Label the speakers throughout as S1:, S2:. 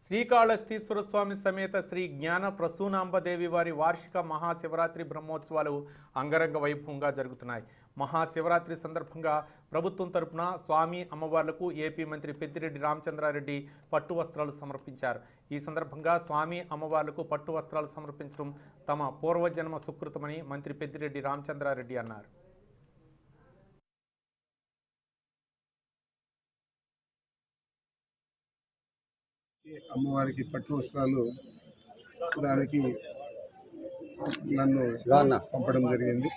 S1: శ్రీకాళహస్తీశ్వర స్వామి సమేత శ్రీ జ్ఞాన ప్రసూనాంబదేవి వారి వార్షిక మహాశివరాత్రి బ్రహ్మోత్సవాలు అంగరంగ వైభవంగా జరుగుతున్నాయి. మహాశివరాత్రి సందర్భంగా ప్రభుత్వం తరపున స్వామి అమ్మవార్లకు ఏపీ మంత్రి పెద్దిరెడ్డి రామచంద్రారెడ్డి పట్టు వస్త్రాలు సమర్పించారు. ఈ సందర్భంగా స్వామి అమ్మవార్లకు పట్టు వస్త్రాలు సమర్పించడం తమ పూర్వజన్మ సుకృతమని మంత్రి పెద్దిరెడ్డి రామచంద్రారెడ్డి అన్నారు.
S2: అమ్మవారికి పట్టు వస్త్రాలు దానికి నన్ను పంపడం జరిగింది.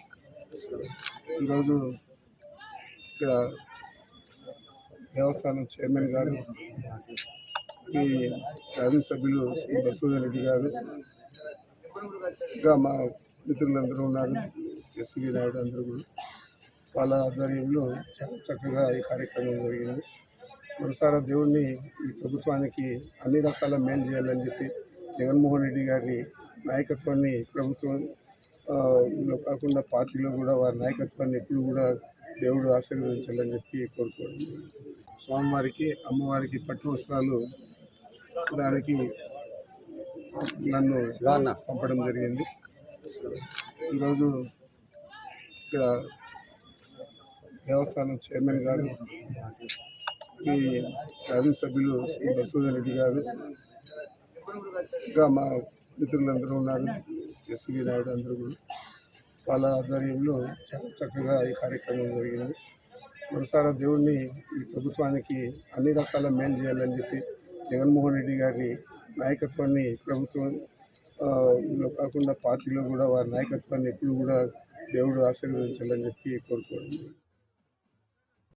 S2: ఈరోజు ఇక్కడ దేవస్థానం చైర్మన్ గారు, ఈ శాసనసభ్యులు శ్రీ బసూదన్ రెడ్డి గారు, ఇంకా మా మిత్రులందరూ ఉన్నారు, ఎస్వి నాయుడు అందరూ కూడా వాళ్ళ ఆధ్వర్యంలో చాలా చక్కగా ఈ కార్యక్రమం జరిగింది. మనసారా దేవుణ్ణి ఈ ప్రభుత్వానికి అన్ని రకాల మేలు చేయాలని చెప్పి జగన్మోహన్ రెడ్డి గారి నాయకత్వాన్ని ప్రభుత్వంలో కాకుండా పార్టీలో కూడా వారి నాయకత్వాన్ని ఎప్పుడు కూడా దేవుడు ఆశీర్వదించాలని చెప్పి కోరుకోవడం. స్వామివారికి అమ్మవారికి పట్టు వస్త్రాలు దానికి నన్ను పంపడం జరిగింది. ఈరోజు ఇక్కడ దేవస్థానం చైర్మన్ గారు, ఈ శాసనసభ్యులు శ్రీ బసూదన్ రెడ్డి గారు, ఇంకా మా మిత్రులందరూ ఉన్నారు, ఎస్వి నాయుడు అందరూ కూడా వాళ్ళ ఆధ్వర్యంలో చాలా చక్కగా ఈ కార్యక్రమం జరిగింది. మనసారా దేవుణ్ణి ఈ ప్రభుత్వానికి అన్ని రకాల మేలు చేయాలని చెప్పి జగన్మోహన్ రెడ్డి గారి నాయకత్వాన్ని ప్రభుత్వంలో కాకుండా పార్టీలో కూడా వారి నాయకత్వాన్ని ఎప్పుడు కూడా దేవుడు ఆశీర్వదించాలని చెప్పి కోరుకోవడం.